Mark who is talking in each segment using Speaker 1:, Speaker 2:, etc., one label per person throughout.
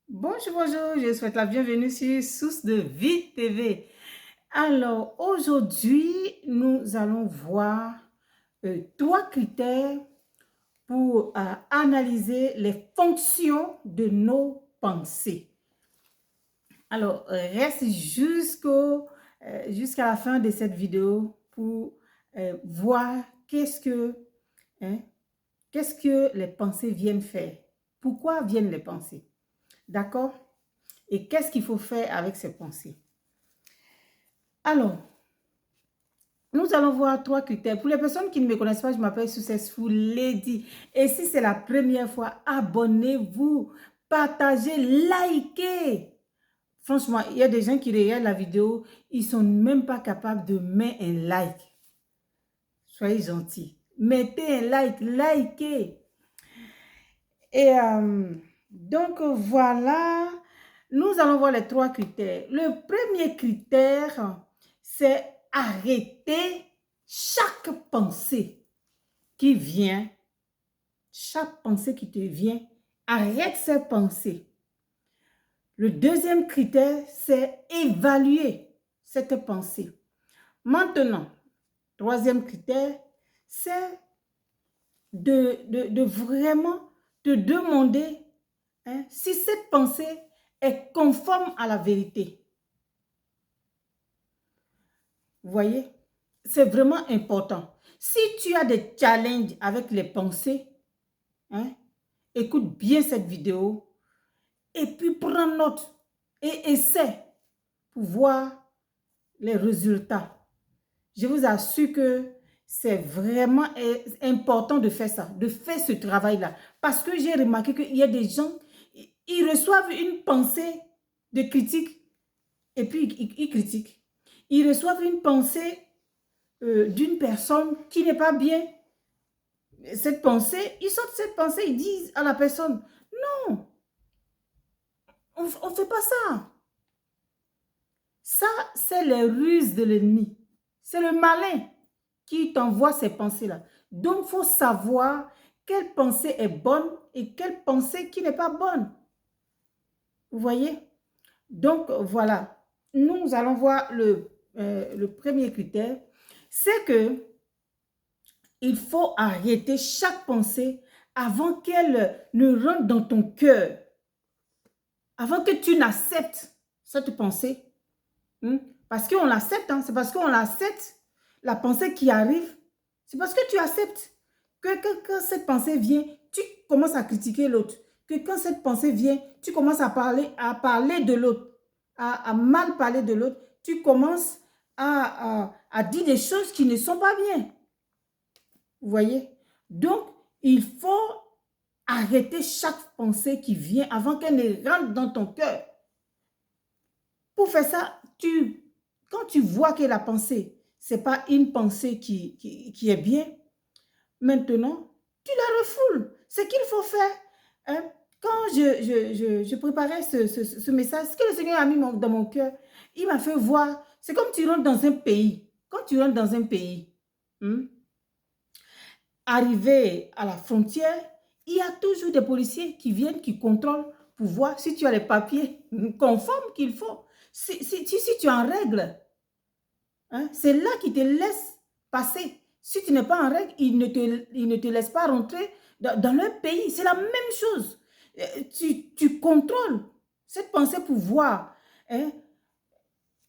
Speaker 1: Bonjour, bonjour, je souhaite la bienvenue sur Source de Vie TV. Alors, aujourd'hui, nous allons voir trois critères pour analyser les fonctions de nos pensées. Alors, reste jusqu'à la fin de cette vidéo pour voir hein, qu'est-ce que les pensées viennent faire. Pourquoi viennent les pensées? D'accord? Et qu'est-ce qu'il faut faire avec ces pensées? Alors, nous allons voir trois critères. Pour les personnes qui ne me connaissent pas, je m'appelle Successful Lady. Et si c'est la première fois, abonnez-vous, partagez, likez. Franchement, il y a des gens qui regardent la vidéo, ils ne sont même pas capables de mettre un like. Soyez gentils. Mettez un like, likez. Et donc, voilà, nous allons voir les trois critères. Le premier critère, c'est arrêter chaque pensée qui vient, chaque pensée qui te vient, arrête ces pensées. Le deuxième critère, c'est évaluer cette pensée. Maintenant, troisième critère, c'est de vraiment te demander si cette pensée est conforme à la vérité. Vous voyez? C'est vraiment important. Si tu as des challenges avec les pensées, écoute bien cette vidéo et puis prends note et essaie pour voir les résultats. Je vous assure que c'est vraiment important de faire ça, de faire ce travail-là. Parce que j'ai remarqué qu'il y a des gens, ils reçoivent une pensée de critique et puis ils critiquent. Ils reçoivent une pensée d'une personne qui n'est pas bien. Cette pensée, ils sortent cette pensée, ils disent à la personne, non, on ne fait pas ça. Ça, c'est les ruses de l'ennemi. C'est le malin qui t'envoie ces pensées-là. Donc, il faut savoir quelle pensée est bonne et quelle pensée qui n'est pas bonne. Vous voyez? Donc, voilà. Nous allons voir le premier critère. C'est que il faut arrêter chaque pensée avant qu'elle ne rentre dans ton cœur. Avant que tu n'acceptes cette pensée. Parce qu'on l'accepte, c'est parce qu'on l'accepte. La pensée qui arrive, c'est parce que tu acceptes que quand cette pensée vient, tu commences à critiquer l'autre. Que quand cette pensée vient, tu commences à parler de l'autre, à mal parler de l'autre. Tu commences à dire des choses qui ne sont pas bien. Vous voyez? Donc, il faut arrêter chaque pensée qui vient avant qu'elle ne rentre dans ton cœur. Pour faire ça, quand tu vois que la pensée, ce n'est pas une pensée qui est bien, maintenant, tu la refoules. Ce qu'il faut faire, quand je préparais ce message, ce que le Seigneur a mis dans mon cœur, il m'a fait voir, c'est comme tu rentres dans un pays. Quand tu rentres dans un pays, arrivé à la frontière, il y a toujours des policiers qui viennent, qui contrôlent pour voir si tu as les papiers conformes qu'il faut. Si tu es en règle, c'est là qu'ils te laissent passer. Si tu n'es pas en règle, ils ne te laissent pas rentrer dans leur pays. C'est la même chose. Tu contrôles cette pensée pour voir.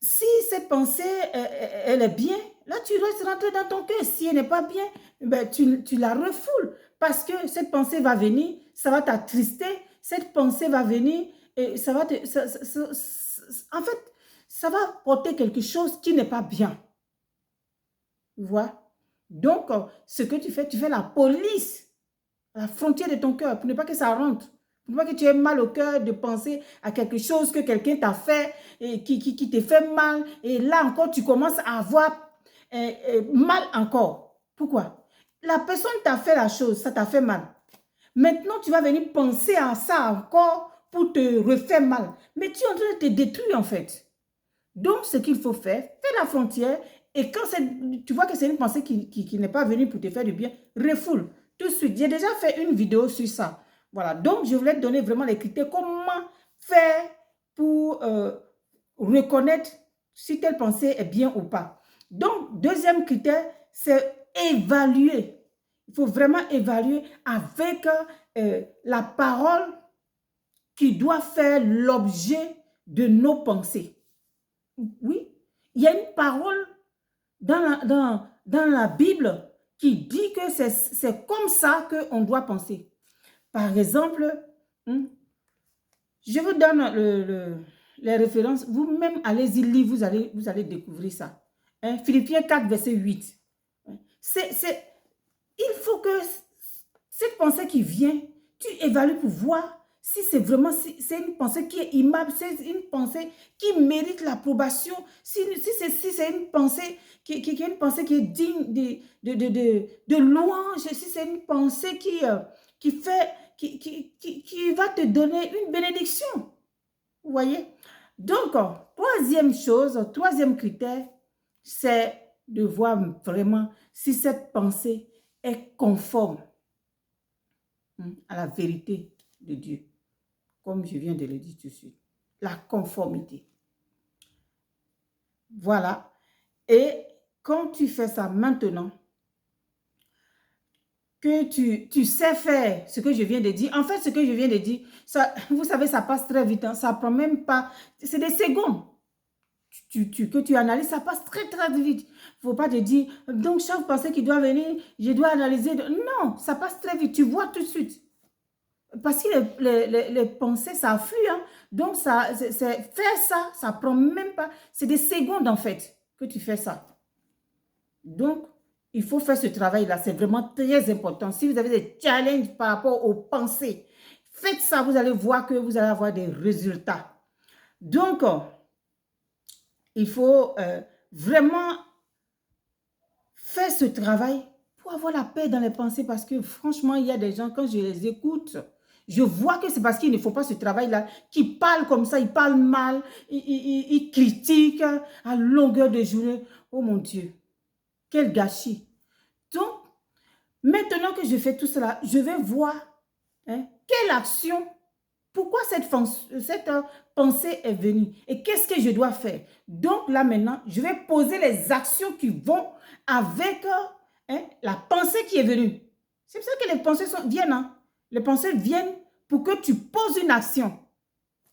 Speaker 1: Si cette pensée, elle est bien, là, tu restes rentré dans ton cœur. Si elle n'est pas bien, ben, tu la refoules. Parce que cette pensée va venir, ça va t'attrister. Cette pensée va venir et ça va en fait, ça va porter quelque chose qui n'est pas bien. Tu vois? Donc, ce que tu fais la police à la frontière de ton cœur pour ne pas que ça rentre. Pour ne pas que tu aies mal au cœur de penser à quelque chose que quelqu'un t'a fait et qui te fait mal. Et là encore, tu commences à avoir mal encore. Pourquoi? La personne t'a fait la chose, ça t'a fait mal. Maintenant, tu vas venir penser à ça encore pour te refaire mal. Mais tu es en train de te détruire en fait. Donc, ce qu'il faut faire, fais la frontière et quand tu vois que c'est une pensée qui n'est pas venue pour te faire du bien, refoule tout de suite. J'ai déjà fait une vidéo sur ça. Voilà, donc je voulais te donner vraiment les critères. Comment faire pour reconnaître si telle pensée est bien ou pas. Donc, deuxième critère, c'est évaluer. Il faut vraiment évaluer avec la parole qui doit faire l'objet de nos pensées. Oui, il y a une parole dans la Bible qui dit que c'est comme ça qu'on doit penser. Par exemple, je vous donne les références. Vous-même, allez-y lire, vous allez découvrir ça. Philippiens 4, verset 8. Il faut que cette pensée qui vient, tu évalues pour voir si c'est vraiment c'est une pensée qui est aimable, c'est une pensée qui mérite l'approbation, si c'est une pensée qui est une pensée qui est digne de louange, si c'est une pensée qui va te donner une bénédiction. Vous voyez? Donc, troisième critère, c'est de voir vraiment si cette pensée est conforme à la vérité de Dieu, comme je viens de le dire tout de suite. La conformité. Voilà. Et quand tu fais ça maintenant, que tu sais faire ce que je viens de dire. En fait, ce que je viens de dire, ça, vous savez, ça passe très vite. Hein, ça prend même pas... C'est des secondes. Que tu analyses, ça passe très, très vite. Il ne faut pas te dire, donc chaque pensée qui doit venir, je dois analyser. Non, ça passe très vite. Tu vois tout de suite. Parce que les pensées, ça fuit. Hein. Donc, faire ça, ça prend même pas... C'est des secondes, en fait, que tu fais ça. Donc, il faut faire ce travail-là. C'est vraiment très important. Si vous avez des challenges par rapport aux pensées, faites ça. Vous allez voir que vous allez avoir des résultats. Donc, il faut vraiment faire ce travail pour avoir la paix dans les pensées. Parce que franchement, il y a des gens, quand je les écoute, je vois que c'est parce qu'il ne faut pas ce travail-là, qu'ils parlent comme ça, ils parlent mal, ils critiquent à longueur de journée. Oh mon Dieu! Quel gâchis. Donc, maintenant que je fais tout cela, je vais voir quelle action, pourquoi cette pensée est venue et qu'est-ce que je dois faire. Donc là maintenant, je vais poser les actions qui vont avec la pensée qui est venue. C'est pour ça que les pensées viennent. Hein? Les pensées viennent pour que tu poses une action.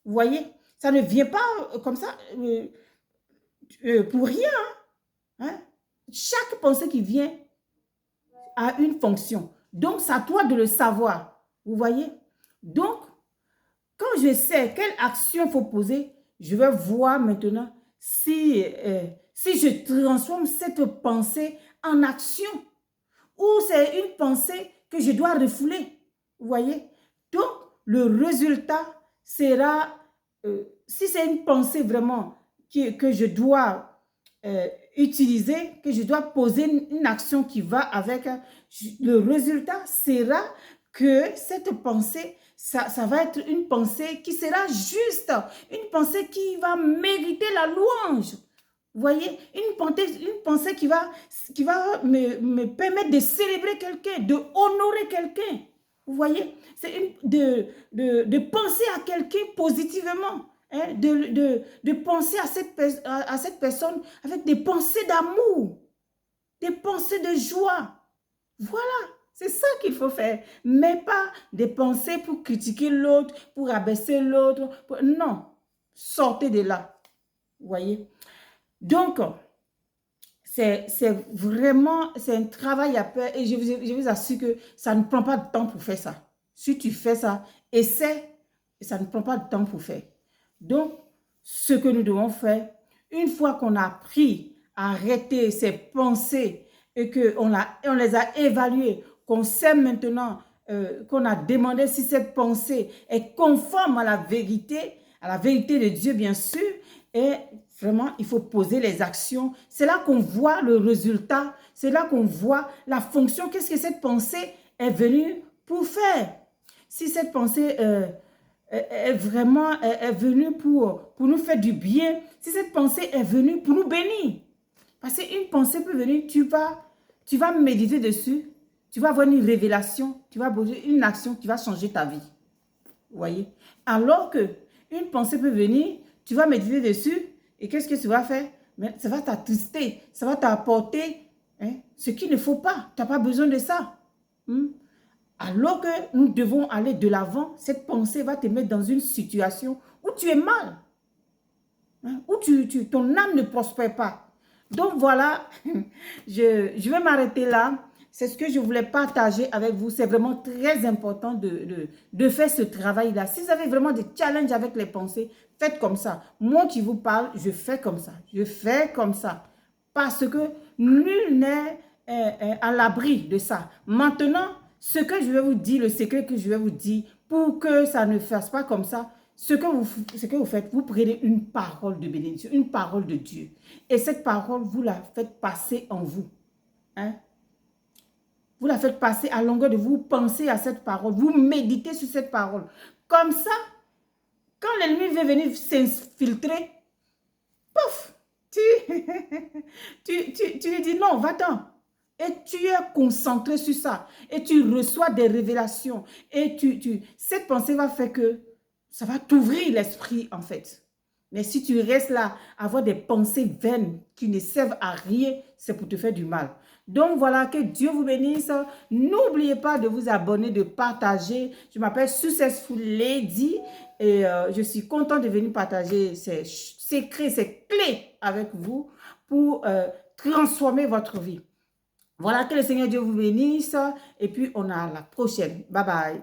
Speaker 1: Vous voyez? Ça ne vient pas comme ça pour rien. Hein? Chaque pensée qui vient a une fonction. Donc, c'est à toi de le savoir. Vous voyez? Donc, quand je sais quelle action il faut poser, je vais voir maintenant si je transforme cette pensée en action ou c'est une pensée que je dois refouler. Vous voyez? Donc, le résultat sera, si c'est une pensée vraiment que je dois utiliser, que je dois poser une action qui va avec, le résultat sera que cette pensée, ça va être une pensée qui sera juste, une pensée qui va mériter la louange. Vous voyez, une pensée qui va me permettre de célébrer quelqu'un, de honorer quelqu'un. Vous voyez, c'est de penser à quelqu'un positivement. Hein, de penser à cette personne avec des pensées d'amour, des pensées de joie. Voilà, c'est ça qu'il faut faire. Mais pas des pensées pour critiquer l'autre, pour abaisser l'autre. Non, sortez de là. Vous voyez? Donc, c'est vraiment, c'est un travail à faire et je vous assure que ça ne prend pas de temps pour faire ça. Si tu fais ça, essaie et ça ne prend pas de temps pour faire. Donc, ce que nous devons faire, une fois qu'on a appris à arrêter ces pensées et qu'on les a évaluées, qu'on sait maintenant, qu'on a demandé si cette pensée est conforme à la vérité de Dieu bien sûr, et vraiment, il faut poser les actions. C'est là qu'on voit le résultat, c'est là qu'on voit la fonction, qu'est-ce que cette pensée est venue pour faire. Si cette pensée est vraiment venue pour nous faire du bien, si cette pensée est venue pour nous bénir. Parce qu'une pensée peut venir, tu vas méditer dessus, tu vas avoir une révélation, tu vas poser une action qui va changer ta vie. Vous voyez? Alors que Une pensée peut venir, tu vas méditer dessus, et qu'est-ce que tu vas faire? Mais ça va t'attrister, ça va t'apporter ce qu'il ne faut pas. Tu n'as pas besoin de ça. Hmm? Alors que nous devons aller de l'avant, cette pensée va te mettre dans une situation où tu es mal, où ton âme ne prospère pas. Donc voilà, je vais m'arrêter là. C'est ce que je voulais partager avec vous. C'est vraiment très important de faire ce travail-là. Si vous avez vraiment des challenges avec les pensées, faites comme ça. Moi qui vous parle, je fais comme ça. Je fais comme ça. Parce que nul n'est à l'abri de ça. Maintenant, ce que je vais vous dire, le secret que je vais vous dire, pour que ça ne fasse pas comme ça, ce que vous faites, vous prenez une parole de bénédiction, une parole de Dieu. Et cette parole, vous la faites passer en vous. Hein? Vous la faites passer à longueur de vous, pensez à cette parole, vous méditez sur cette parole. Comme ça, quand l'ennemi veut venir s'infiltrer, pouf, tu lui dis non, va-t'en. Et tu es concentré sur ça. Et tu reçois des révélations. Et cette pensée va faire que ça va t'ouvrir l'esprit en fait. Mais si tu restes là, avoir des pensées vaines qui ne servent à rien, c'est pour te faire du mal. Donc voilà, que Dieu vous bénisse. N'oubliez pas de vous abonner, de partager. Je m'appelle Successful Lady et je suis contente de venir partager ces secrets, ces clés avec vous pour transformer votre vie. Voilà, que le Seigneur Dieu vous bénisse et puis on a la prochaine. Bye bye.